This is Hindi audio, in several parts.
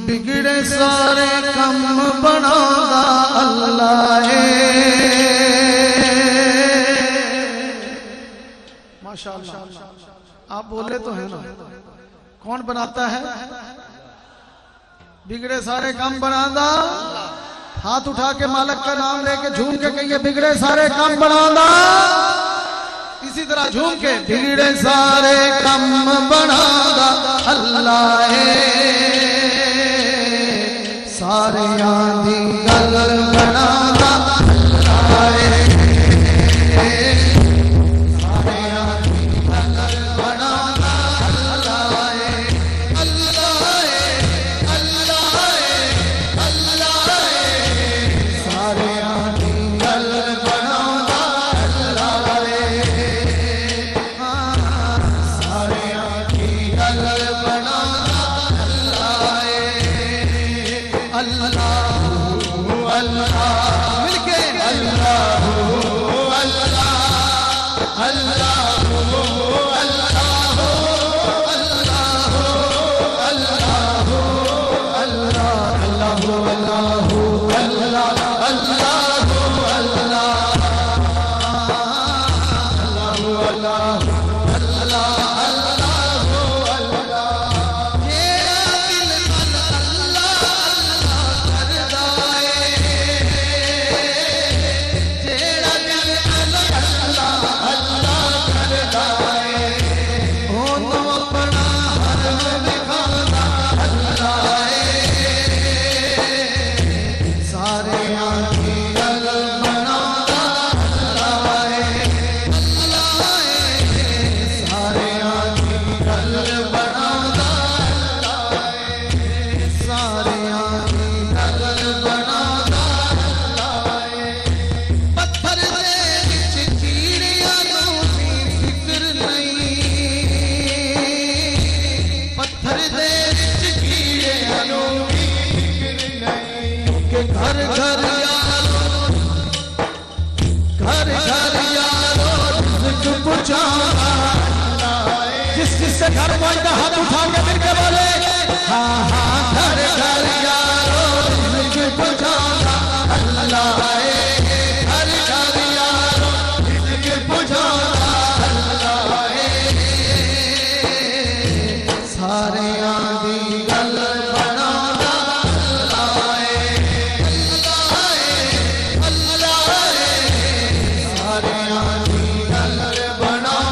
बिगड़े सारे कम बनादा अल्लाह है। माशाअल्लाह, आप बोले तो है ना, कौन बनाता है? बिगड़े सारे कम बनादा। हाथ उठा के मालिक का नाम लेके झूम के कहिए बिगड़े सारे कम बनादा। इसी तरह झूम के बिगड़े सारे कम बनादा अल्लाह है। सारे आंधी गल बनादा अल्लाह है। जिससे घर पहुंचता हाथ उठा के मिल के बोले हाँ हाँ घर घर यारो रिज़्क़ पहुंचाना अल्लाह है। घर घर यारो रिज़्क़ पहुंचाना अल्लाह है। सारे आंधी गल बनाना अल्लाह है। अल्लाह है सारे आंधी गल बनाना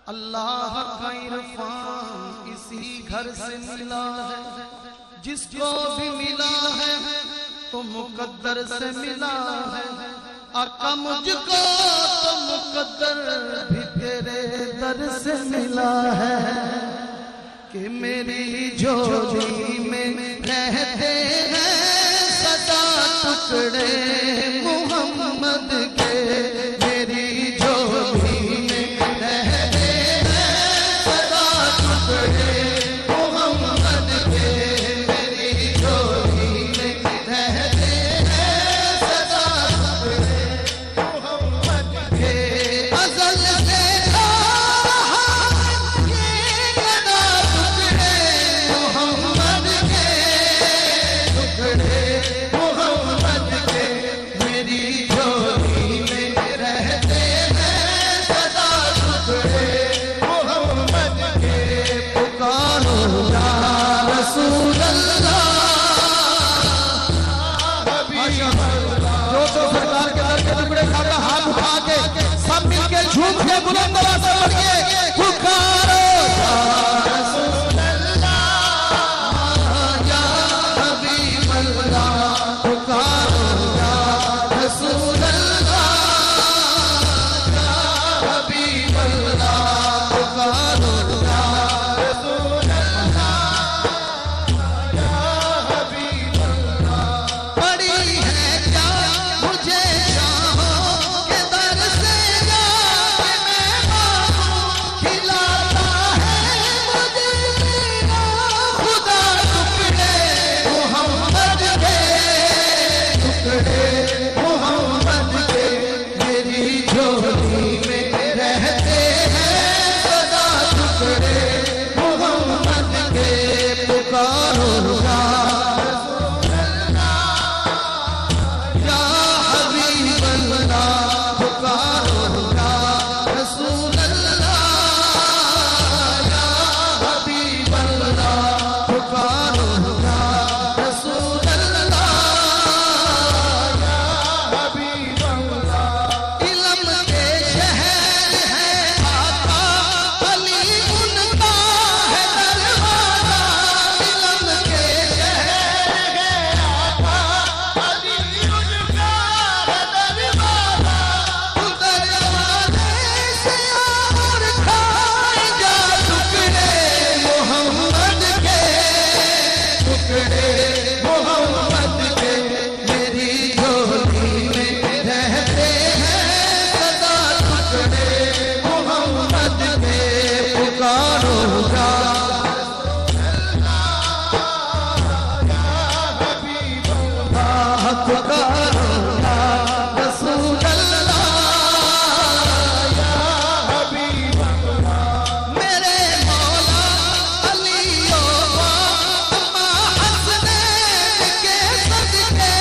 अल्लाह का इरफान इसी घर से मिला है। जिसको भी मिला है तो मुकद्दर से मिला है। आका मुझको तो मुकद्दर भी तेरे दर से मिला है। कि मेरी झोली में रहते हैं सदा टुकड़े मोहम्मद के। मेरी झोली में रहते हैं सदा टुकड़े मोहम्मद के। मेरी झोली में रहते हैं सदा टुकड़े मोहम्मद के। अज़ल से था ये गदा टुकड़े मोहम्मद के। टुकड़े मोहम्मद के। उठा के सब मिलके झूम के बुलंद आवाज से पढ़िए पुकारो या रसूल अल्लाह या हबीब अल्लाह पुकारो या रसूल अल्लाह या हबीब अल्लाह पुकारो या रसूल अल्लाह या हबीब अल्लाह। बड़ी है क्या मुझे शाहों के दर से जाके मैं मांगूं, खिलाता है मुझे मेरा खुदा टुकड़े मोहम्मद के, टुकड़े मोहम्मद के मेरी झोली में रहते हैं सदा, टुकड़े मोहम्मद के पुकारो या हबीब अल्लाह पुकारो या रसूल अल्लाह या हबीब अल्लाह पुकारो या रसूल अल्लाह या हबीब अल्लाह। इल्म के शहर है आका अली उनका है दरवाजा, इल्म के शहर है आका अली उनका है दरवाजा, उधर दरवाजे से और खाए जा टुकड़े मोहम्मद के, टुकड़े मोहम्मद के मेरी झोली में रहते हैं सदा, टुकड़े मोहम्मद के पुकारो या पुकारो या रसूल अल्लाह या हबीब अल्लाह। मेरे मौला अली ओ अम्मा हसनैन के सदके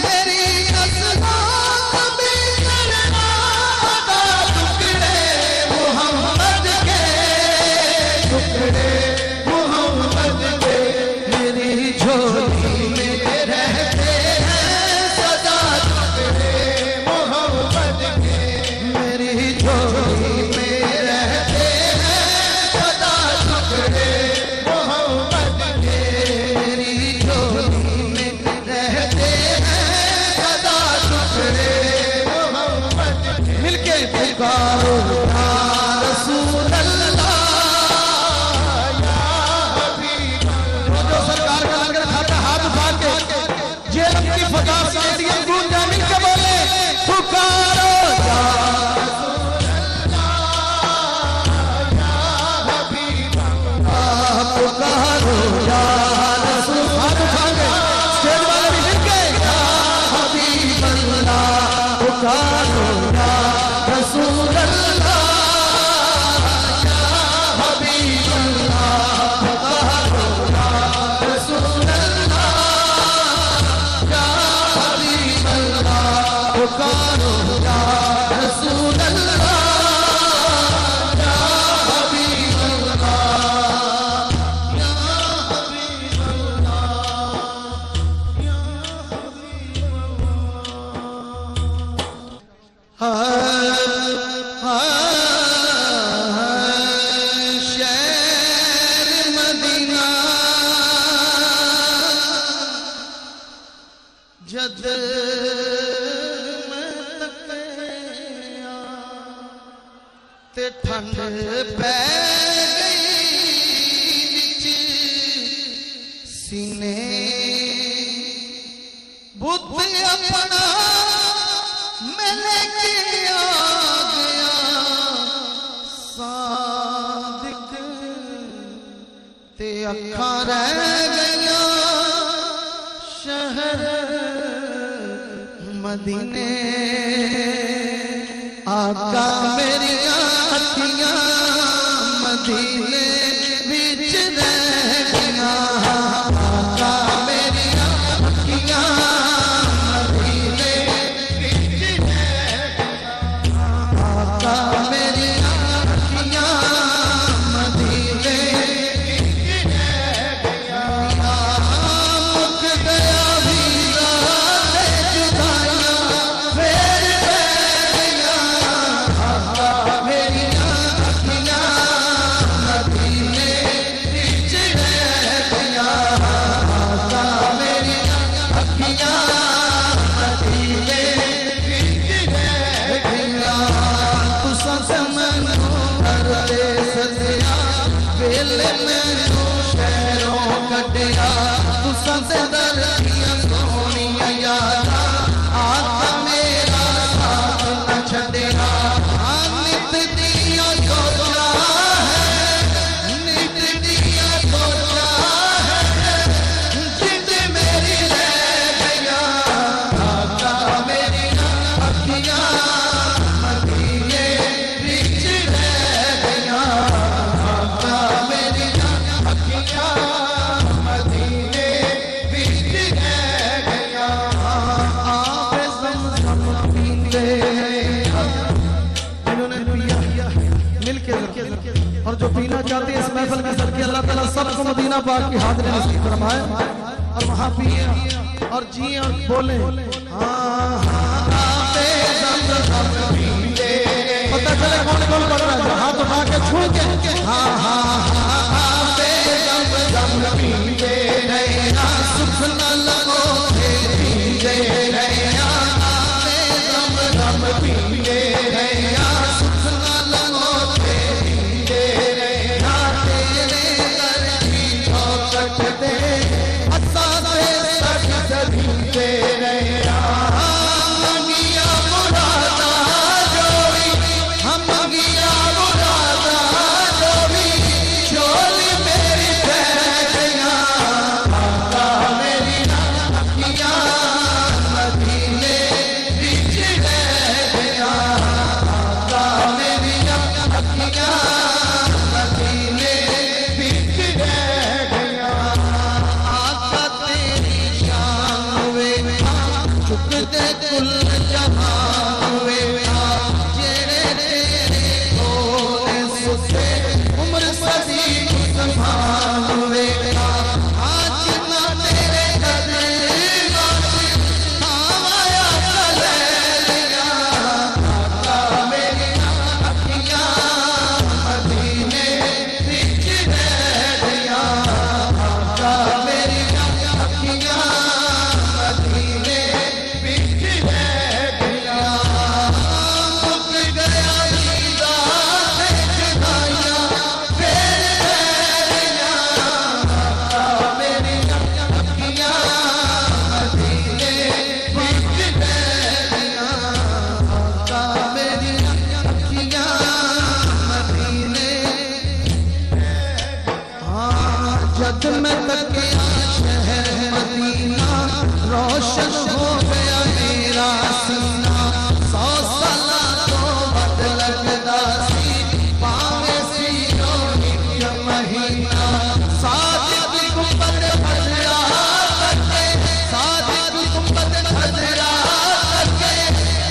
मेरी नस्लों भी करना अदा, टुकड़े मोहम्मद के, टुकड़े मोहम्मद के मेरी झोली में रहते हैं सदा, टुकड़े मोहम्मद के मेरी झोली में रहते हैं सदा, टुकड़े मोहम्मद के मेरी झोली में रहते हैं सदा, टुकड़े मोहम्मद के। मिलके पुकारो या रसूल अल्लाह या हबीब अल्लाह। जो सरकार का लंगर खाता हाथ उठा के जेल की फजा स्टेडियम गूंज जाए, मिलके बोले पुकारो या रसूल अल्लाह या हबीब अल्लाह पुकारो या रसूल। हाथ उठा के स्टेज वाले भी मिलके या हबीब अल्लाह पुकारो या रसूल अल्लाह या हबीब अल्लाह पुकारो या रसूल अल्लाह या हबीब अल्लाह पुकारो या रसूल अल्लाह या हबीब अल्लाह या हबीब अल्लाह या शहर मदीना जद मैं तकिया ते ठंड पै गई विच सीने, बुद्ध अपना मिले के आ गया सादिक ते अखां रह गया शहर मदीने, आका मेरी अखियां मदीने विच रह गया, आका मेरी अखियां मदीने विच रह गया, आका मेरी अखियां मदीने विच रह गया। मुक गया भी जुदाइयां फिर रह गया मदीने विच रह गया आका मेरिया अखियां मदीने विच रह गया आपे ज़मज़म पीते इन्होंने पिया मिलके और जो पीना चाहते हैं इस महफिल के सदके अल्लाह ताला सबको मदीना पाक की हाज़िरी नसीब फरमाए और वहां पिए और जिए और बोले पता चले कौन कौन पढ़ रहा है हाथ उठा के छू के पीते रहना सुख न लगो पीते रहना पीते रहना सुख न लगो पीते रहना तेरे दर की चौखट दे असा से सच पीते रहना मंगिया मुरादा जोड़ी हम मंगिया मुरादा जोड़ी चोली मेरी पहनिया आका मेरी अखियां मदीने विच रह गया आका मेरी अखियां मदीने विच रह गया आका तेरी शान वे चुकते कुल जहां वे जेड़े तेरे कोले सुते उम्र सदी संभाल वे आज ना तेरे कदम आवाया कलेलिया आका मेरी अखियां मदीने विच रह गया आका मेरी अखियां मदीने विच रह गया मुक गया दीदा से जुदाइयां फिर रहनिया आका मेरी अखियां मदीने विच रह गया आका मेरी अखियां मदीने जद मैं तकिया शहर मदीना रोशन हो गया मेरा सीना 100 साल तो बद लगदा सी पावे सीनो एक महीना साजिद गुंबद खजरा करके साजिद गुंबद खजरा करके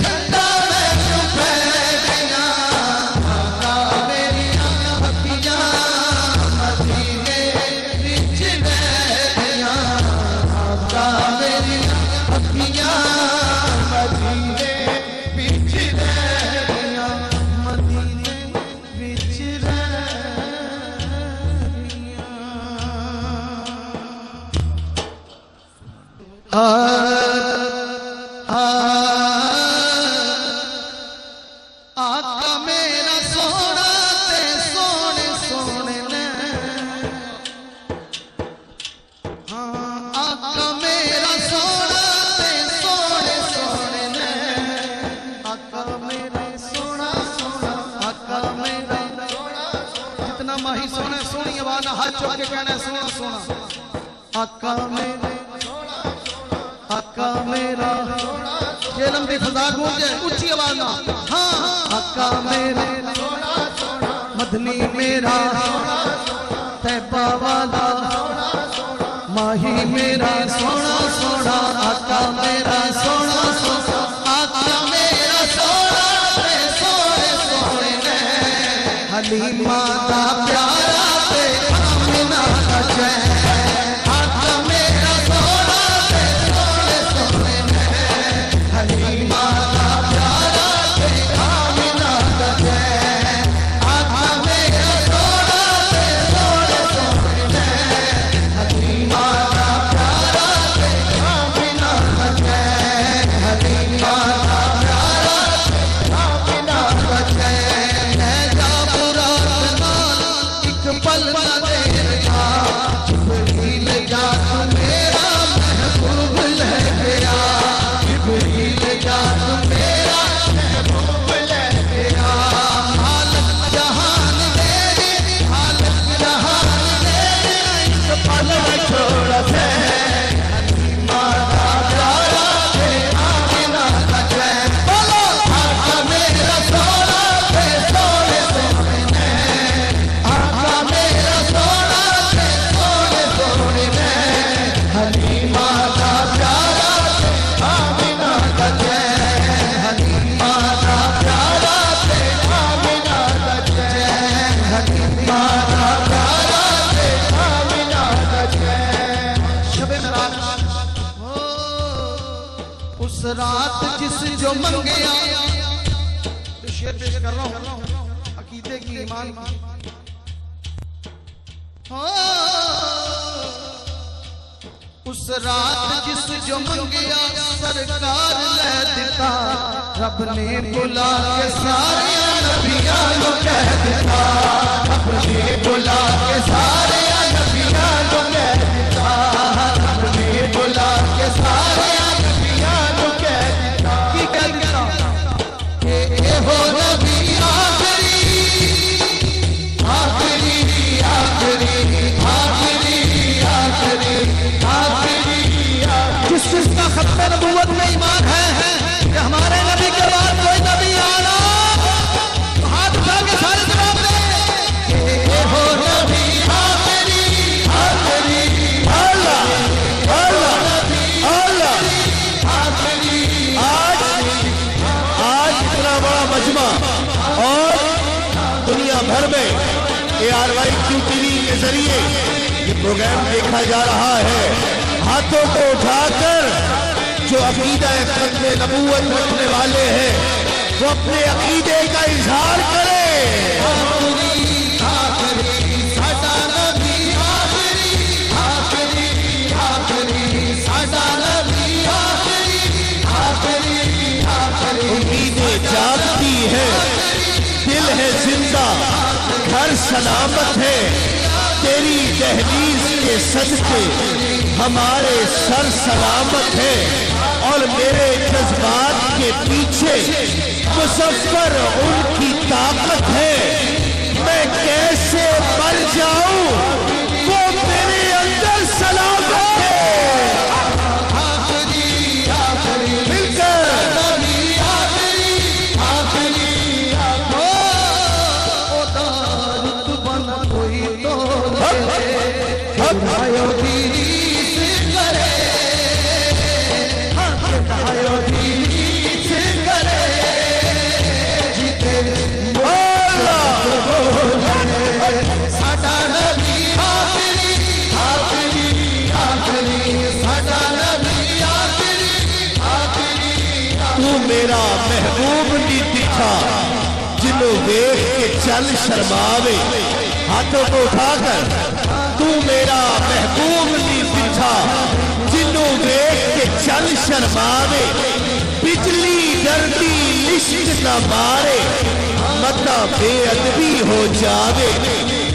ठंडा मैं क्यों पै गया आका मेरी अखियां मदीने विच रह गया आका मेरी अखियां मदीने विच रह गया मदीने विच रह आका मेरा सोना ते सोने सोने ने आका मेरा सोना ते सोने सोने ने आका मेरा सोना सोना आका मेरा जितना माही सोने सोनी आवाज ना हाथ चुक के कहना सोना सोना आका मेरा आका मेरा ये लंबी फजा गूंजे ऊंची आवाज ना आका मेरा मदनी मेरा तैबा वाला माही मेरा सोना सोना आका मेरा सोना सोना आका मेरा सोना ते सोने सोने ने हलीमा दा प्यारा ते आमिना दा चैन आका मेरा सोना ते सोने सोने ने हलीमा दा प्यारा ते आमिना दा चैन आका मेरा सोना ते सोने सोने ने हलीमा दा प्यारा ते आमिना दा चैन हलीमा दा प्यारा ते आमिना दा चैन है जा पुराना रात जिस जो मंगया, शेर पेश कर रहा हूं अकीदे की, ईमान की। उस रात जिस जो मंगया सरकार ले दिता, रब ने बुला के सारे नबियां को कह दिता, रब ने बुला के सारे नबियां को कह दिता, रब ने बुला के सारे नबियां को कह दिता। की कह दिता कि ए हो नबी आखिरी आखिरी आखिरी आखिरी आखिरी आखिरी। जिस जिसका खत्म नबूवत में ईमान है कि हमारे नबी के बाद कोई नबी आना, हाथ उठा के सारे जवाब दे कि ए हो नबी आखिरी आखिरी अल्लाह अल्लाह अल्लाह आखिरी। आज इतना बड़ा मजमा और दुनिया भर में ARYQ TV के जरिए ये प्रोग्राम देखा जा रहा है। हाथों को उठाकर जो अकीदा खत्म नबूवत रखने वाले हैं वो अपने अकीदे का इजहार करें। उम्मीदें जागती है, दिल है जिंदा, घर सलामत है, तेरी दहलीज के सदके हमारे सर सलामत है। और मेरे जज्बात के पीछे मुज़फ़्फ़र उनकी ताकत है। मैं कैसे मर जाऊं वो मेरे अंदर सलामत है। मिलकर मेरा महबूब नी दिखा जिन्हों देख के चल शर्मावे। हाथों को उठाकर तू मेरा महबूब नी दिखा जिन्हों देख के चल शर्मावे। बिजली डरती लिश्क न मारे, मता बेअदबी हो जावे।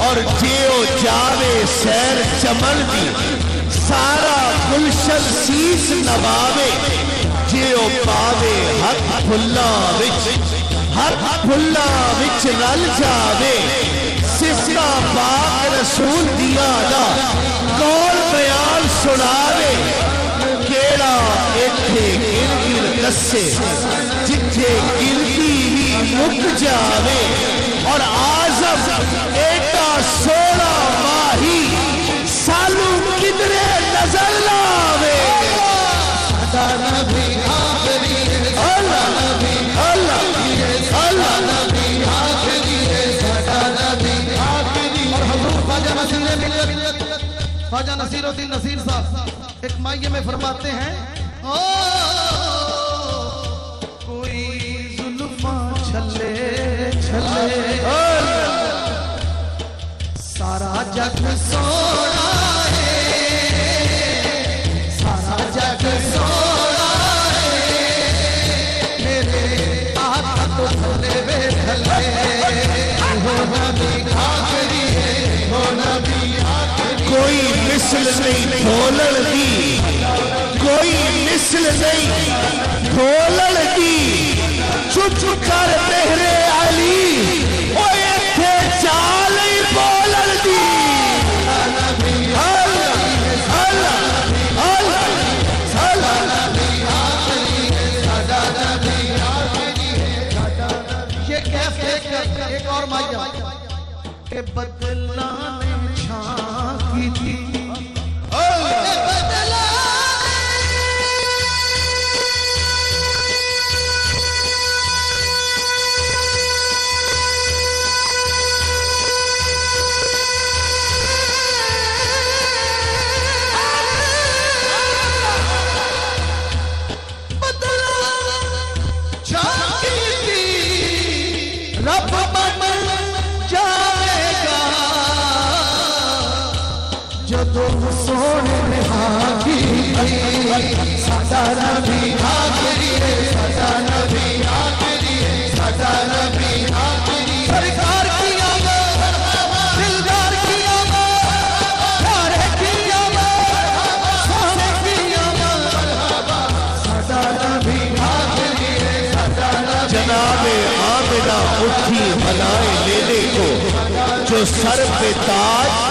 और जेओ जावे सैर चमन दी, सारा गुलशन शीश नवावे। जेओ पावे हथ फुल्ला विच रल जावे। सिफता पाक रसूल दिया दा कौन बयान सुनावे। केड़ा इत्थे गिर गिर दसे जिथे गिरती ही मुक जावे। और आजम एटा सोना माही सालू किधरे नजर लावे। ख्वाजा नसीरुद्दीन नसीर साहब एक मायने में फरमाते हैं, ओ कोई जुल्फा छले छले सारा जग सोना है, सारा जग सोना है। मेरे हाथ तो थले वे थले हो नबी आखिरी हो नबी। कोई मिसल नहीं ढोलण दी, कोई मिसल नहीं ढोलण दी। चुप कर मेरे अली ओए थे चाल ही बोलण दी। ये कैसे एक और माया के बदला ने छां की थी। बदला रब बन जाएगा जदों सोने हाथी साडा नबी आखिरी है साडा नबी आखिरी है साडा नबी आखिरी सरकार की आमद दिलदार की आमद प्यारे की आमद सोने की आमद साडा नबी आखिरी है साडा नबी जनाबे आमिना उठी बनाए लेने को जो सर पे ताज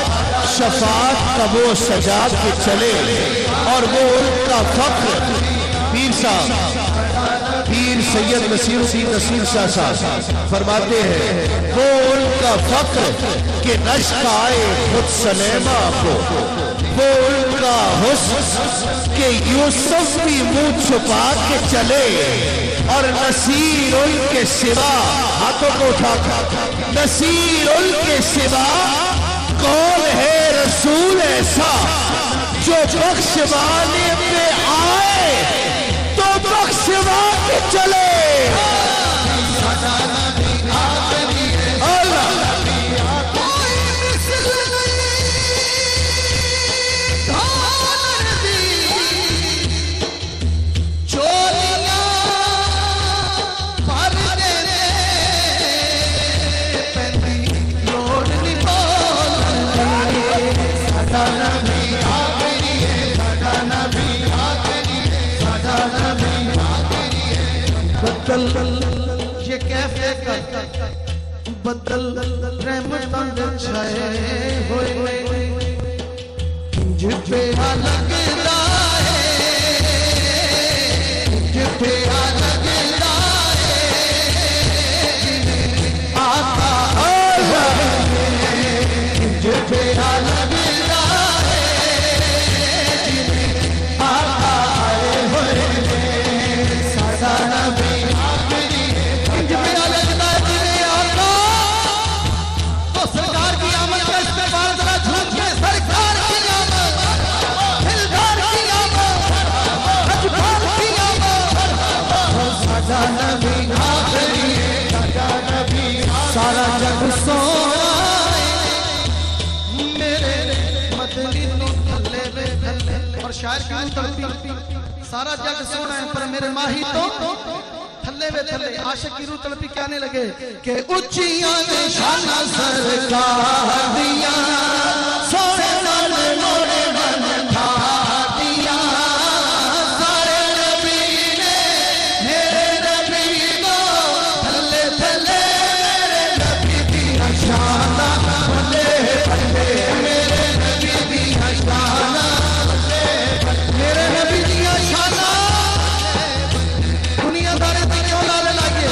शफात का वो सजा के चले और वो उनका फख्र पीर साहब पीर सैयद नसीरुद्दीन नसीर शाह साहब फरमाते हैं वो उनका फख्र के नश्क आए खुद सलेमा को वो उनका हुस्न के यूसुफ भी मुंह छुपा के चले और नसीर उनके सिवा हाथों को उठाकर नसीर उनके सिवा कौन है रसूल ऐसा जो बख्शवाने पे आए तो बख्शवा के चले ये कैफे कर बदल रहमत छाए होए जिथे लगदा है जिथे लगदा है आका जिथे लगदा है आका आए होए साडा नबी सारा जग सोना मेरे मदनी थल्ले थल्ले और शायर की तड़पी सारा जग सोना है पर मेरे माही तो थल्ले वे थल्ले आशिक की रूह तड़पी कहने लगे कि ऊंचियां निशाना सरकार दिया सोने नाल मोरे मन था दिया सारे नबी ने मेरे नबी को थल्ले थल्ले शाना बल्ले बल्ले मेरे नबी दी शाना बल्ले मेरे नबी दी शाना दुनिया दारे दी क्यों नारे लागे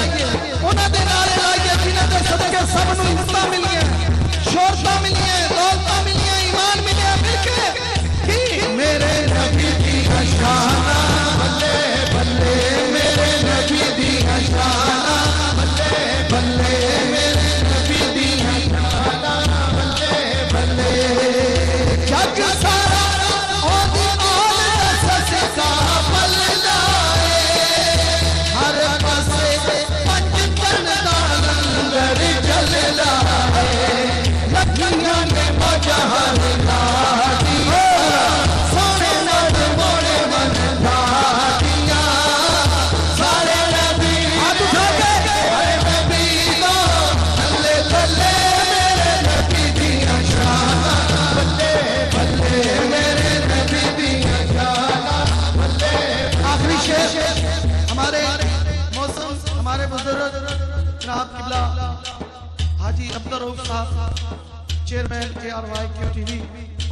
उन्हां दे नारे लागे जिन्हां दे सदके सब नूं इज्जत मिल गया शोहरत मिल गई दौलत मिल गई ईमान मिल गया मिलके की मेरे नबी दी शाना बल्ले बल्ले मेरे नबी दी शाना बल्ले बल्ले मेरे नबी दी जग सारा ओदी आल ससका पल जाए हर पासे पंज तन दा लंगर चल जाए लखियां ने मजहर लादिया सोने नाल मोरे मन लादिया सारे नबी हाथ उठा के हरे नबी को थल्ले थल्ले मेरे नबी दी शाना बल्ले बल्ले मेरे नबी दी शाना बल्ले आखिरी शेर हमारे मौसम हमारे बुजुर्ग जनाब किबला हाजी अब्दुल रऊफ साहब चेयरमैन ARY QTV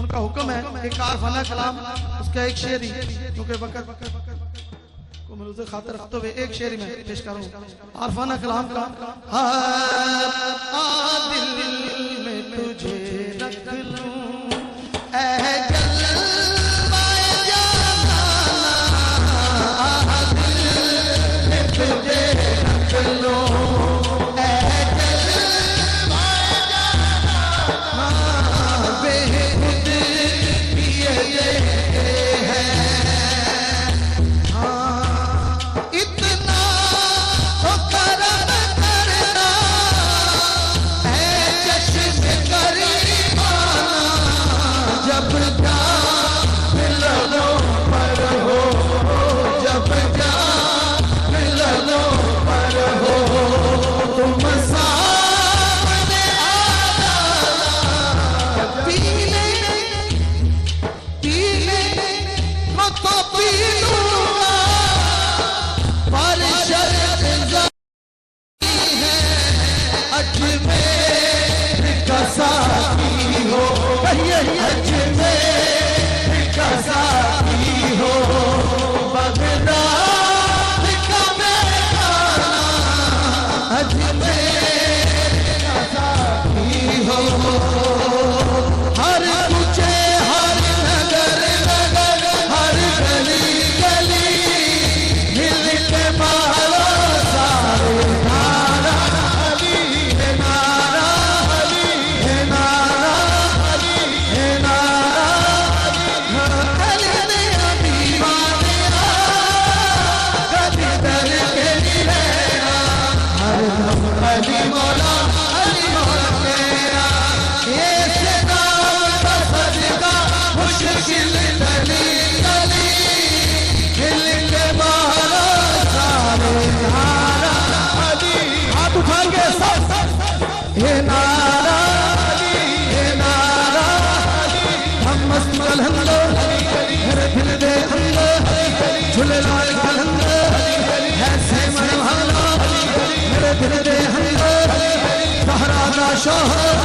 उनका हुक्म है कि कारखाना कलाम उसका एक शेर ही क्योंकि वक्त को मरूज़ खातिर रखते हुए एक शेर ही मैं पेश करूं आरफाना कलाम का दिल में तुझे रख लूं ऐ जलवाए जाना दिल में तुझे रख लूं ऐ जलवाए जाना बेखुद पिए हैं हाँ इतना तो करम करना हज में साथी हो, हर पूछे हर नगर नगर, हर गली गली हिल के मारो सारे नारा अली है, नारा अली है, नारा अली है, नारा अली ने दीवाने कभी दर के रहना, हर दम अली मौला तेरा, ये नाम का सजदा मुश्किल गली गली हिल के मारो सारे नारा अली। हाथ उठा के सब ये नारा अली, ये नारा अली, हम मस्त कलंदो घर फिर दे अंदो, झूलेलाल कलंदो ऐसे मन भालो, मेरे दिल दे अंदो सहरा का शोहर